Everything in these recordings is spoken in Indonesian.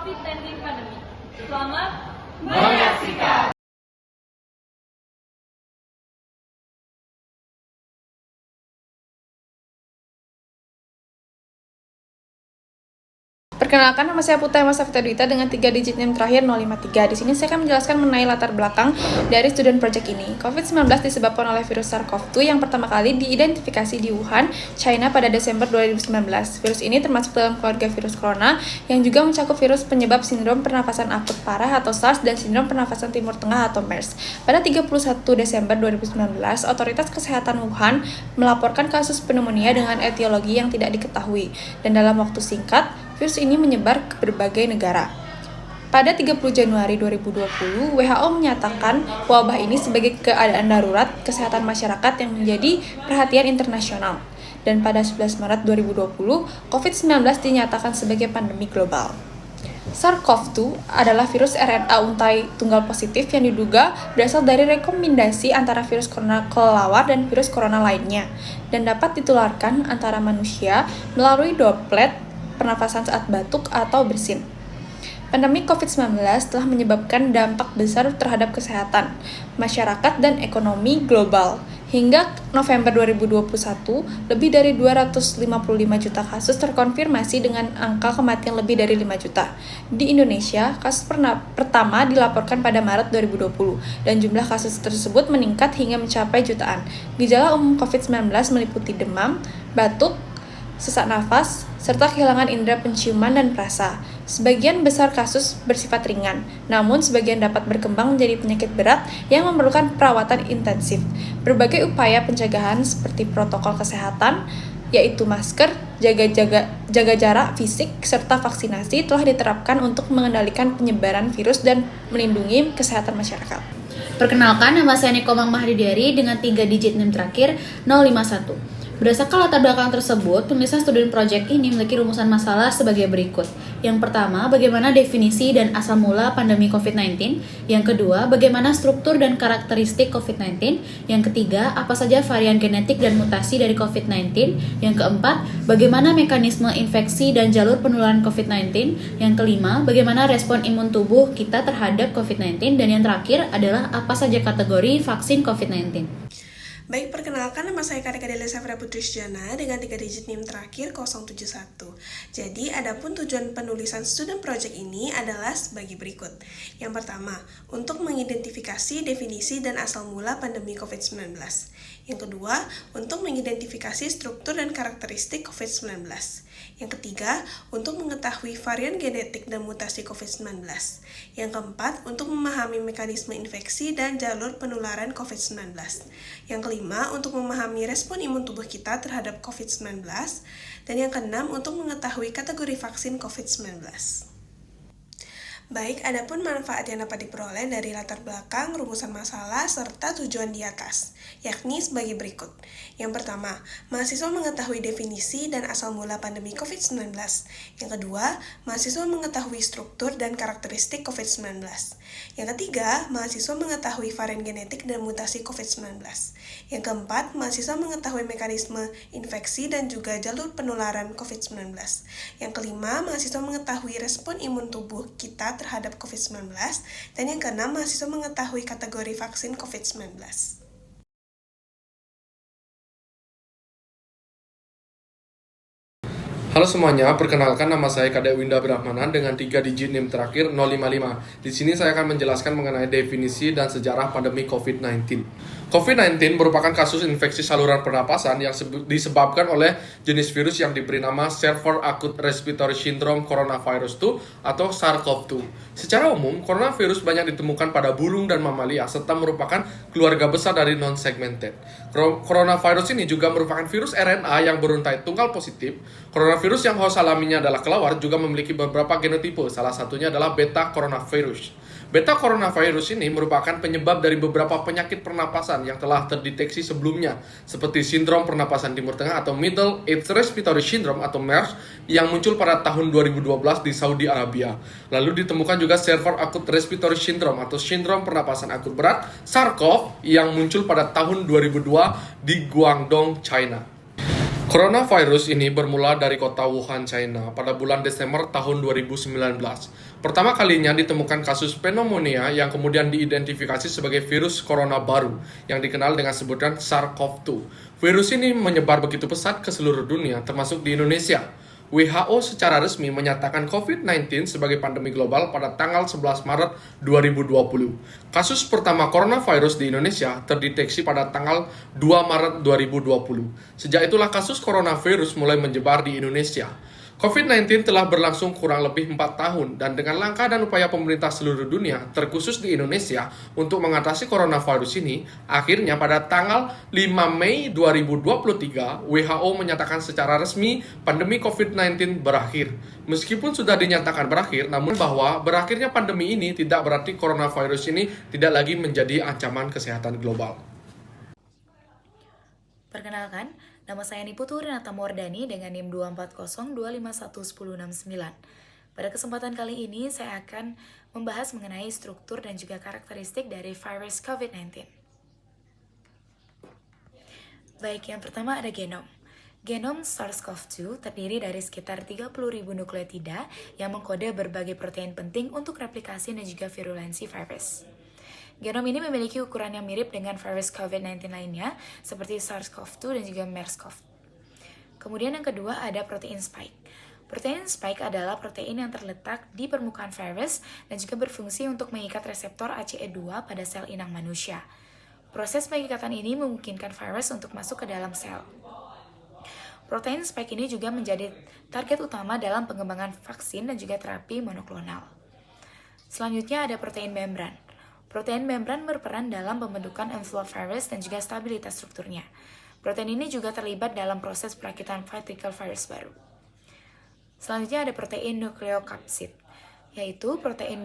COVID-19 pandemi. Selamat menyaksikan. Perkenalkan, nama saya Putra Masafita Dita dengan 3 digit NIM terakhir 053. Di sini saya akan menjelaskan mengenai latar belakang dari student project ini. COVID-19 disebabkan oleh virus SARS-CoV-2 yang pertama kali diidentifikasi di Wuhan, China pada Desember 2019. Virus ini termasuk dalam keluarga virus corona yang juga mencakup virus penyebab sindrom pernafasan akut parah atau SARS dan sindrom pernafasan timur tengah atau MERS. Pada 31 Desember 2019, otoritas kesehatan Wuhan melaporkan kasus pneumonia dengan etiologi yang tidak diketahui dan dalam waktu singkat virus ini menyebar ke berbagai negara. Pada 30 Januari 2020, WHO menyatakan wabah ini sebagai keadaan darurat kesehatan masyarakat yang menjadi perhatian internasional. Dan pada 11 Maret 2020, COVID-19 dinyatakan sebagai pandemi global. SARS-CoV-2 adalah virus RNA untai tunggal positif yang diduga berasal dari rekomendasi antara virus corona kelelawar dan virus corona lainnya, dan dapat ditularkan antara manusia melalui droplet pernafasan saat batuk atau bersin. Pandemi COVID-19 telah menyebabkan dampak besar terhadap kesehatan, masyarakat, dan ekonomi global. Hingga November 2021, lebih dari 255 juta kasus terkonfirmasi dengan angka kematian lebih dari 5 juta. Di Indonesia, kasus pertama dilaporkan pada Maret 2020, dan jumlah kasus tersebut meningkat hingga mencapai jutaan. Gejala umum COVID-19 meliputi demam, batuk, sesak nafas, serta kehilangan indera penciuman dan perasa. Sebagian besar kasus bersifat ringan, namun sebagian dapat berkembang menjadi penyakit berat yang memerlukan perawatan intensif. Berbagai upaya pencegahan seperti protokol kesehatan, yaitu masker, jaga jarak fisik, serta vaksinasi telah diterapkan untuk mengendalikan penyebaran virus dan melindungi kesehatan masyarakat. Perkenalkan, nama saya Niko Mahdidiari dengan 3 digit NIM terakhir 051. Berdasarkan latar belakang tersebut, penulisan student project ini memiliki rumusan masalah sebagai berikut. Yang pertama, bagaimana definisi dan asal mula pandemi COVID-19. Yang kedua, bagaimana struktur dan karakteristik COVID-19. Yang ketiga, apa saja varian genetik dan mutasi dari COVID-19. Yang keempat, bagaimana mekanisme infeksi dan jalur penularan COVID-19. Yang kelima, bagaimana respon imun tubuh kita terhadap COVID-19. Dan yang terakhir adalah apa saja kategori vaksin COVID-19. Baik, perkenalkan, nama saya Karika Delia Safira Putri Sujana dengan 3 digit NIM terakhir 071. Jadi, adapun tujuan penulisan student project ini adalah sebagai berikut. Yang pertama, untuk mengidentifikasi definisi dan asal mula pandemi COVID-19. Yang kedua, untuk mengidentifikasi struktur dan karakteristik COVID-19. Yang ketiga, untuk mengetahui varian genetik dan mutasi COVID-19. Yang keempat, untuk memahami mekanisme infeksi dan jalur penularan COVID-19. Yang kelima, untuk memahami respon imun tubuh kita terhadap COVID-19. Dan yang keenam, untuk mengetahui kategori vaksin COVID-19. Baik, adapun manfaat yang dapat diperoleh dari latar belakang, rumusan masalah, serta tujuan di atas, yakni sebagai berikut. Yang pertama, mahasiswa mengetahui definisi dan asal mula pandemi COVID-19. Yang kedua, mahasiswa mengetahui struktur dan karakteristik COVID-19. Yang ketiga, mahasiswa mengetahui varian genetik dan mutasi COVID-19. Yang keempat, mahasiswa mengetahui mekanisme infeksi dan juga jalur penularan COVID-19. Yang kelima, mahasiswa mengetahui respon imun tubuh kita terhadap COVID-19, dan yang keenam, mahasiswa mengetahui kategori vaksin COVID-19. Halo semuanya, perkenalkan nama saya Kadek Winda Brahmana dengan 3 digit NIM terakhir 055. Di sini saya akan menjelaskan mengenai definisi dan sejarah pandemi COVID-19. COVID-19 merupakan kasus infeksi saluran pernapasan yang disebabkan oleh jenis virus yang diberi nama Severe Acute Respiratory Syndrome Coronavirus 2 atau SARS-CoV-2. Secara umum, coronavirus banyak ditemukan pada burung dan mamalia serta merupakan keluarga besar dari non-segmented. Coronavirus ini juga merupakan virus RNA yang beruntai tunggal positif. Coronavirus yang host alaminya adalah kelelawar juga memiliki beberapa genotipe, salah satunya adalah beta coronavirus. Beta coronavirus ini merupakan penyebab dari beberapa penyakit pernapasan yang telah terdeteksi sebelumnya, seperti sindrom pernapasan timur tengah atau Middle East Respiratory Syndrome atau MERS yang muncul pada tahun 2012 di Saudi Arabia. Lalu ditemukan juga Severe Acute Respiratory Syndrome atau sindrom pernapasan akut berat SARS-CoV yang muncul pada tahun 2002 di Guangdong, China. Coronavirus ini bermula dari kota Wuhan, China pada bulan Desember tahun 2019. Pertama kalinya ditemukan kasus pneumonia yang kemudian diidentifikasi sebagai virus corona baru yang dikenal dengan sebutan SARS-CoV-2. Virus ini menyebar begitu pesat ke seluruh dunia, termasuk di Indonesia. WHO secara resmi menyatakan COVID-19 sebagai pandemi global pada tanggal 11 Maret 2020. Kasus pertama coronavirus di Indonesia terdeteksi pada tanggal 2 Maret 2020. Sejak itulah kasus coronavirus mulai menyebar di Indonesia. COVID-19 telah berlangsung kurang lebih 4 tahun dan dengan langkah dan upaya pemerintah seluruh dunia, terkhusus di Indonesia, untuk mengatasi coronavirus ini, akhirnya pada tanggal 5 Mei 2023, WHO menyatakan secara resmi pandemi COVID-19 berakhir. Meskipun sudah dinyatakan berakhir, namun bahwa berakhirnya pandemi ini tidak berarti coronavirus ini tidak lagi menjadi ancaman kesehatan global. Perkenalkan, nama saya Niputu Renata Mordani dengan NIM 240251109. Pada kesempatan kali ini, saya akan membahas mengenai struktur dan juga karakteristik dari virus COVID-19. Baik, yang pertama ada genom. Genom SARS-CoV-2 terdiri dari sekitar 30.000 nukleotida yang mengkode berbagai protein penting untuk replikasi dan juga virulensi virus. Genom ini memiliki ukuran yang mirip dengan virus COVID-19 lainnya, seperti SARS-CoV-2 dan juga MERS-CoV. Kemudian yang kedua ada protein spike. Protein spike adalah protein yang terletak di permukaan virus dan juga berfungsi untuk mengikat reseptor ACE2 pada sel inang manusia. Proses pengikatan ini memungkinkan virus untuk masuk ke dalam sel. Protein spike ini juga menjadi target utama dalam pengembangan vaksin dan juga terapi monoklonal. Selanjutnya ada protein membran. Protein membran berperan dalam pembentukan envelope virus dan juga stabilitas strukturnya. Protein ini juga terlibat dalam proses perakitan partikel virus baru. Selanjutnya ada protein nukleokapsid, yaitu protein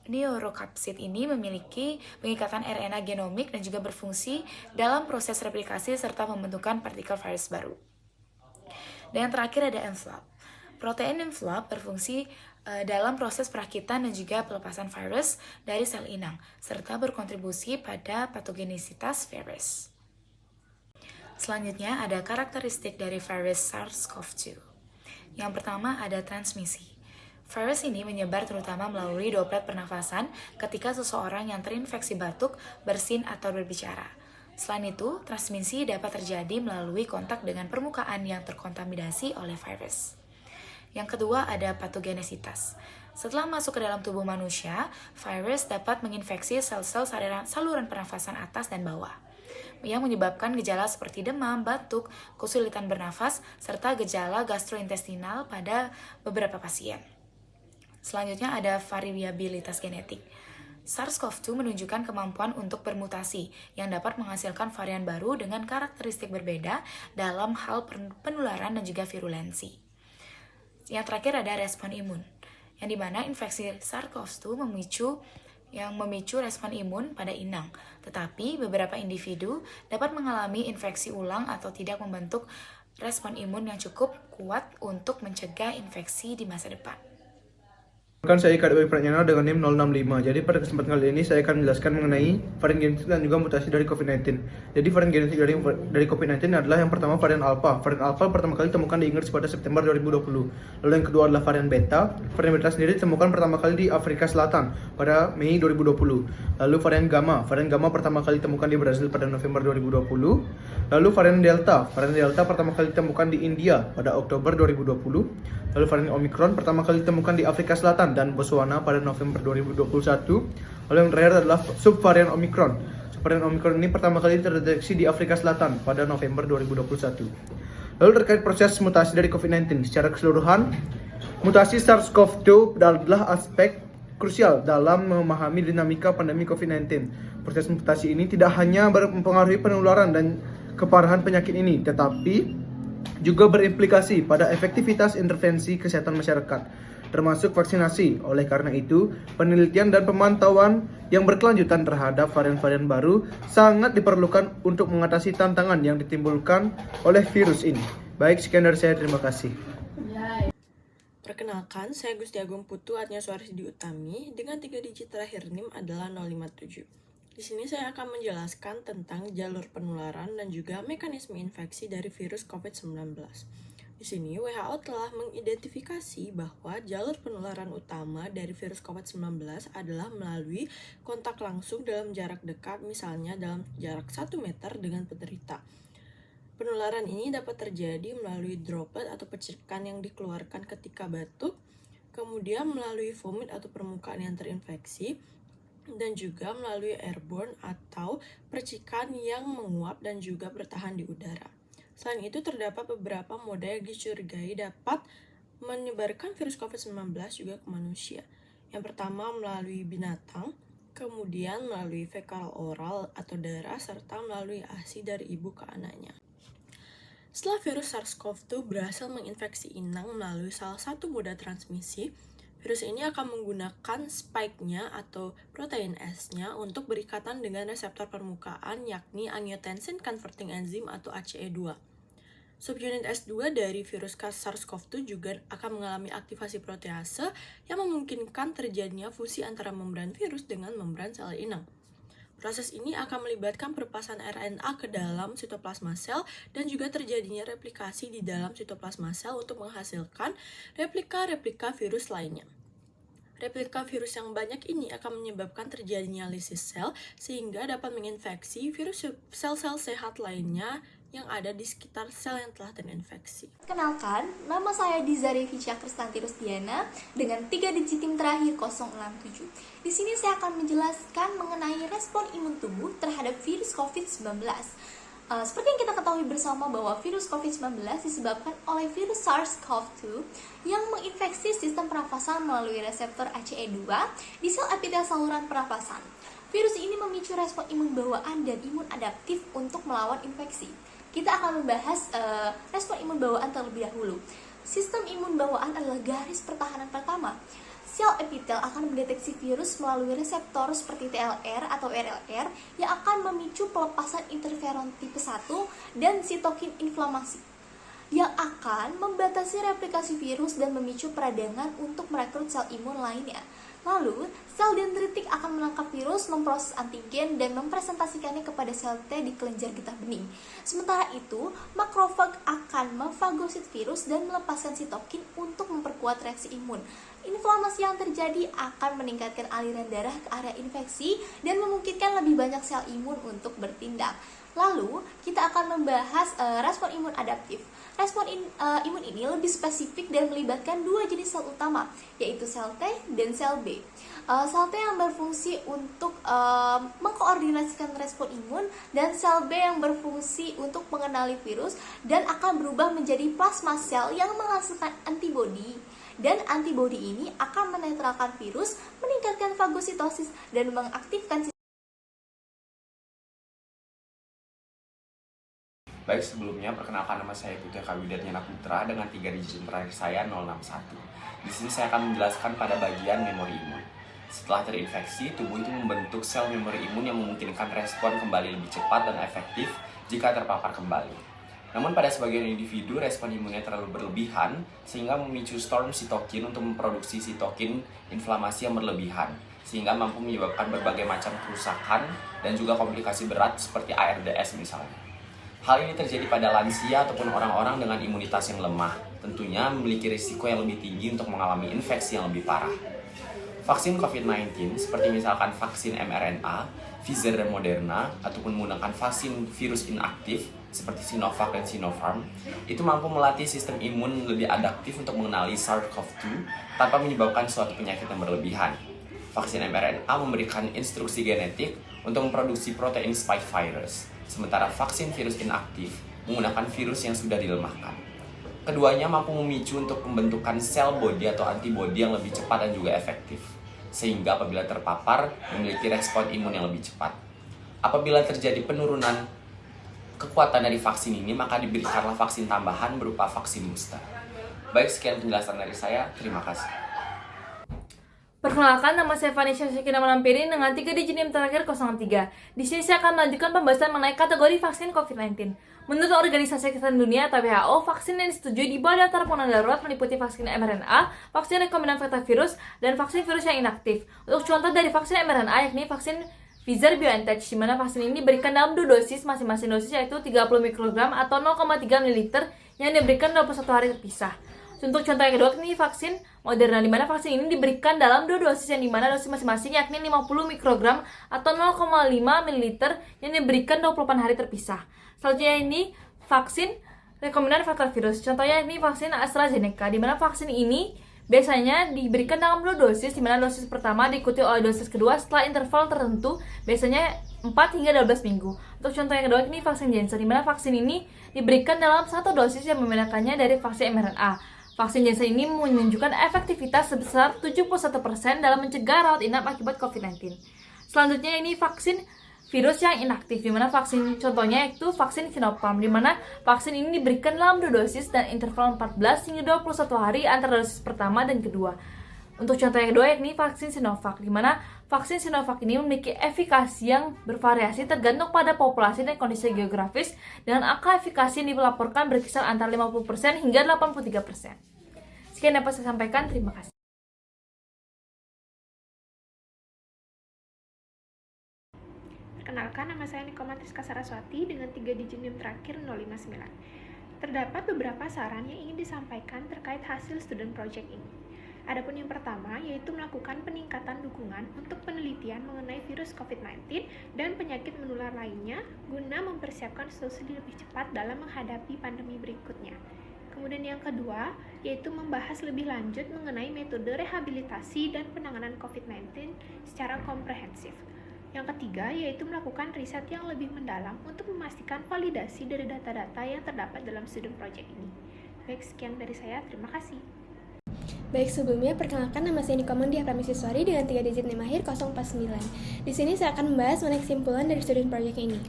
neurokapsid ini memiliki pengikatan RNA genomik dan juga berfungsi dalam proses replikasi serta pembentukan partikel virus baru. Dan yang terakhir ada envelope. Protein envelope berfungsi dalam proses perakitan dan juga pelepasan virus dari sel inang, serta berkontribusi pada patogenisitas virus. Selanjutnya ada karakteristik dari virus SARS-CoV-2. Yang pertama ada transmisi. Virus ini menyebar terutama melalui droplet pernafasan ketika seseorang yang terinfeksi batuk, bersin, atau berbicara. Selain itu, transmisi dapat terjadi melalui kontak dengan permukaan yang terkontaminasi oleh virus. Yang kedua ada patogenesitas. Setelah masuk ke dalam tubuh manusia, virus dapat menginfeksi sel-sel saluran pernafasan atas dan bawah, yang menyebabkan gejala seperti demam, batuk, kesulitan bernafas, serta gejala gastrointestinal pada beberapa pasien. Selanjutnya ada variabilitas genetik. SARS-CoV-2 menunjukkan kemampuan untuk bermutasi yang dapat menghasilkan varian baru dengan karakteristik berbeda dalam hal penularan dan juga virulensi. Yang terakhir ada respon imun, yang dimana infeksi SARS-CoV-2 memicu respon imun pada inang, tetapi beberapa individu dapat mengalami infeksi ulang atau tidak membentuk respon imun yang cukup kuat untuk mencegah infeksi di masa depan. Saya KDW Pratnyana dengan NIM 065. Jadi pada kesempatan kali ini saya akan menjelaskan mengenai varian genetik dan juga mutasi dari COVID-19. Jadi varian genetik dari COVID-19 adalah yang pertama varian Alpha. Varian Alpha pertama kali ditemukan di Inggris pada September 2020. Lalu yang kedua adalah varian Beta. Varian Beta sendiri ditemukan pertama kali di Afrika Selatan pada Mei 2020. Lalu varian Gamma. Varian Gamma pertama kali ditemukan di Brazil pada November 2020. Lalu varian Delta. Varian Delta pertama kali ditemukan di India pada Oktober 2020. Lalu varian Omicron pertama kali ditemukan di Afrika Selatan dan Botswana pada November 2021. Lalu yang terakhir adalah subvarian Omicron. Subvarian Omicron ini pertama kali terdeteksi di Afrika Selatan pada November 2021. Lalu terkait proses mutasi dari COVID-19 secara keseluruhan, mutasi SARS-CoV-2 adalah aspek krusial dalam memahami dinamika pandemi COVID-19. Proses mutasi ini tidak hanya mempengaruhi penularan dan keparahan penyakit ini, tetapi juga berimplikasi pada efektivitas intervensi kesehatan masyarakat, termasuk vaksinasi. Oleh karena itu, penelitian dan pemantauan yang berkelanjutan terhadap varian-varian baru sangat diperlukan untuk mengatasi tantangan yang ditimbulkan oleh virus ini. Baik, sekian dari saya. Terima kasih. Perkenalkan, saya Gusti Agung Putu Atnya Suarisdi Utami dengan 3 digit terakhir NIM adalah 057. Di sini saya akan menjelaskan tentang jalur penularan dan juga mekanisme infeksi dari virus COVID-19. Di sini WHO telah mengidentifikasi bahwa jalur penularan utama dari virus COVID-19 adalah melalui kontak langsung dalam jarak dekat, misalnya dalam jarak 1 meter dengan penderita. Penularan ini dapat terjadi melalui droplet atau percikan yang dikeluarkan ketika batuk, kemudian melalui vomit atau permukaan yang terinfeksi, dan juga melalui airborne atau percikan yang menguap dan juga bertahan di udara. Selain itu, terdapat beberapa moda yang dicurigai dapat menyebarkan virus COVID-19 juga ke manusia. Yang pertama melalui binatang, kemudian melalui fekal oral atau darah, serta melalui ASI dari ibu ke anaknya. Setelah virus SARS-CoV-2 berhasil menginfeksi inang melalui salah satu moda transmisi, virus ini akan menggunakan spike-nya atau protein S-nya untuk berikatan dengan reseptor permukaan yakni angiotensin converting enzyme atau ACE2. Subunit S2 dari virus SARS-CoV-2 juga akan mengalami aktivasi protease yang memungkinkan terjadinya fusi antara membran virus dengan membran sel inang. Proses ini akan melibatkan perpasan RNA ke dalam sitoplasma sel dan juga terjadinya replikasi di dalam sitoplasma sel untuk menghasilkan replika-replika virus lainnya. Replika virus yang banyak ini akan menyebabkan terjadinya lisis sel sehingga dapat menginfeksi virus sel-sel sehat lainnya yang ada di sekitar sel yang telah terinfeksi. Kenalkan, nama saya Dizari Ficia Kristanti Rusdiana dengan 3 digit tim terakhir 067. Di sini saya akan menjelaskan mengenai respon imun tubuh terhadap virus COVID-19. Seperti yang kita ketahui bersama bahwa virus COVID-19 disebabkan oleh virus SARS-CoV-2 yang menginfeksi sistem pernafasan melalui reseptor ACE2 di sel epitel saluran pernafasan. Virus ini memicu respon imun bawaan dan imun adaptif untuk melawan infeksi. Kita akan membahas respon imun bawaan terlebih dahulu. Sistem imun bawaan adalah garis pertahanan pertama. Sel epitel akan mendeteksi virus melalui reseptor seperti TLR atau RLR yang akan memicu pelepasan interferon tipe 1 dan sitokin inflamasi yang akan membatasi replikasi virus dan memicu peradangan untuk merekrut sel imun lainnya. Lalu, sel dendritik akan menangkap virus, memproses antigen, dan mempresentasikannya kepada sel T di kelenjar getah bening. Sementara itu, makrofag akan memfagosit virus dan melepaskan sitokin untuk memperkuat reaksi imun. Inflamasi yang terjadi akan meningkatkan aliran darah ke area infeksi dan memungkinkan lebih banyak sel imun untuk bertindak. Lalu, kita akan membahas respon imun adaptif. Respon imun ini lebih spesifik dan melibatkan 2 jenis sel utama, yaitu sel T dan sel B. Sel T yang berfungsi untuk mengkoordinasikan respon imun dan sel B yang berfungsi untuk mengenali virus dan akan berubah menjadi plasma sel yang menghasilkan antibodi. Dan antibodi ini akan menetralkan virus, meningkatkan fagositosis, dan mengaktifkan. Baik, sebelumnya perkenalkan nama saya Putra Kawidatnyana Putra dengan 3 digit terakhir saya 061. Di sini saya akan menjelaskan pada bagian memori imun. Setelah terinfeksi, tubuh itu membentuk sel memori imun yang memungkinkan respon kembali lebih cepat dan efektif jika terpapar kembali. Namun pada sebagian individu, respon imunnya terlalu berlebihan sehingga memicu storm sitokin untuk memproduksi sitokin inflamasi yang berlebihan, sehingga mampu menyebabkan berbagai macam kerusakan dan juga komplikasi berat seperti ARDS misalnya. Hal ini terjadi pada lansia ataupun orang-orang dengan imunitas yang lemah, tentunya memiliki risiko yang lebih tinggi untuk mengalami infeksi yang lebih parah. Vaksin COVID-19 seperti misalkan vaksin mRNA, Pfizer dan Moderna, ataupun menggunakan vaksin virus inaktif seperti Sinovac dan Sinopharm, itu mampu melatih sistem imun lebih adaptif untuk mengenali SARS-CoV-2 tanpa menyebabkan suatu penyakit yang berlebihan. Vaksin mRNA memberikan instruksi genetik untuk memproduksi protein spike virus, sementara vaksin virus inaktif menggunakan virus yang sudah dilemahkan. Keduanya mampu memicu untuk pembentukan sel body atau antibodi yang lebih cepat dan juga efektif, sehingga apabila terpapar memiliki respon imun yang lebih cepat. Apabila terjadi penurunan kekuatan dari vaksin ini, maka diberikanlah vaksin tambahan berupa vaksin booster. Baik, sekian penjelasan dari saya. Terima kasih. Perkenalkan, nama saya Vanisha Syakina Malampiri dengan 3 digit NIM terakhir 03. Di sini saya akan melanjutkan pembahasan mengenai kategori vaksin COVID-19. Menurut Organisasi Kesehatan Dunia atau WHO, vaksin yang disetujui di bawah daftar penggunaan darurat meliputi vaksin mRNA, vaksin rekombinan beta virus, dan vaksin virus yang inaktif. Untuk contoh dari vaksin mRNA yakni vaksin Pfizer-BioNTech, di mana vaksin ini diberikan dalam 2 dosis, masing-masing dosis yaitu 30 mikrogram atau 0,3 ml yang diberikan 21 hari terpisah. Untuk contoh yang kedua, ini vaksin Moderna, di mana vaksin ini diberikan dalam 2 dosis yang dimana dosis masing-masing yakni 50 mikrogram atau 0,5 ml yang diberikan 28 hari terpisah. Selanjutnya ini vaksin rekombinan faktor virus. Contohnya ini vaksin AstraZeneca, di mana vaksin ini biasanya diberikan dalam 2 dosis, di mana dosis pertama diikuti oleh dosis kedua setelah interval tertentu, biasanya 4 hingga 12 minggu. Untuk contoh yang kedua ini vaksin Janssen, di mana vaksin ini diberikan dalam 1 dosis yang membedakannya dari vaksin mRNA. Vaksin Janssen ini menunjukkan efektivitas sebesar 71% dalam mencegah rawat inap akibat COVID-19. Selanjutnya ini vaksin virus yang inaktif, di mana vaksin contohnya yaitu vaksin Sinopharm, di mana vaksin ini diberikan dalam 2 dosis dan interval 14 hingga 21 hari antara dosis pertama dan kedua. Untuk contoh yang kedua yakni vaksin Sinovac, di mana vaksin Sinovac ini memiliki efikasi yang bervariasi tergantung pada populasi dan kondisi geografis, dengan angka efikasi yang dilaporkan berkisar antara 50% hingga 83%. Sekian dapat saya sampaikan, terima kasih. Perkenalkan, nama saya Nikomatis Kasaraswati dengan 3 digit NIM terakhir 059. Terdapat beberapa saran yang ingin disampaikan terkait hasil student project ini. Adapun yang pertama, yaitu melakukan peningkatan dukungan untuk penelitian mengenai virus COVID-19 dan penyakit menular lainnya guna mempersiapkan solusi lebih cepat dalam menghadapi pandemi berikutnya. Kemudian yang kedua, yaitu membahas lebih lanjut mengenai metode rehabilitasi dan penanganan COVID-19 secara komprehensif. Yang ketiga, yaitu melakukan riset yang lebih mendalam untuk memastikan validasi dari data-data yang terdapat dalam student project ini. Baik, sekian dari saya. Terima kasih. Baik, sebelumnya perkenalkan, nama saya Nikomandi Prameswari dengan 3 digit NIM akhir 049. Di sini saya akan membahas mengenai kesimpulan dari student project ini.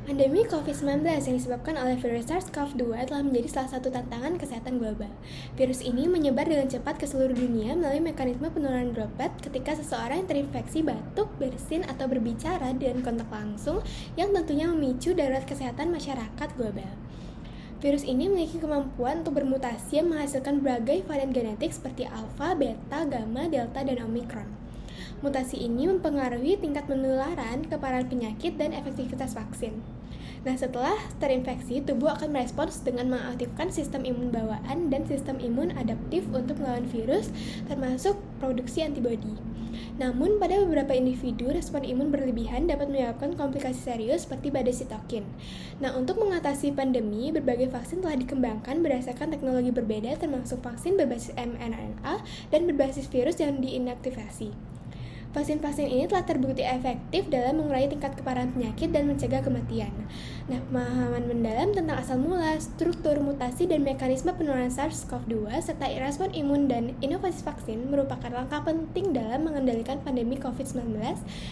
Pandemi COVID-19 yang disebabkan oleh virus SARS-CoV-2 telah menjadi salah satu tantangan kesehatan global. Virus ini menyebar dengan cepat ke seluruh dunia melalui mekanisme penularan droplet ketika seseorang yang terinfeksi batuk, bersin, atau berbicara dengan kontak langsung yang tentunya memicu darurat kesehatan masyarakat global. Virus ini memiliki kemampuan untuk bermutasi yang menghasilkan berbagai varian genetik seperti alfa, beta, gamma, delta, dan omikron. Mutasi ini mempengaruhi tingkat penularan, keparahan penyakit, dan efektivitas vaksin. Nah, setelah terinfeksi, tubuh akan merespons dengan mengaktifkan sistem imun bawaan dan sistem imun adaptif untuk melawan virus, termasuk produksi antibodi. Namun, pada beberapa individu, respon imun berlebihan dapat menyebabkan komplikasi serius seperti badai sitokin. Nah, untuk mengatasi pandemi, berbagai vaksin telah dikembangkan berdasarkan teknologi berbeda, termasuk vaksin berbasis mRNA dan berbasis virus yang diinaktivasi. Vaksin-vaksin ini telah terbukti efektif dalam mengurangi tingkat keparahan penyakit dan mencegah kematian. Nah, pemahaman mendalam tentang asal mula, struktur, mutasi, dan mekanisme penularan SARS-CoV-2 serta respon imun dan inovasi vaksin merupakan langkah penting dalam mengendalikan pandemi COVID-19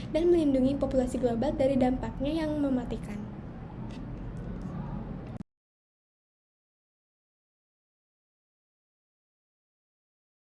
dan melindungi populasi global dari dampaknya yang mematikan.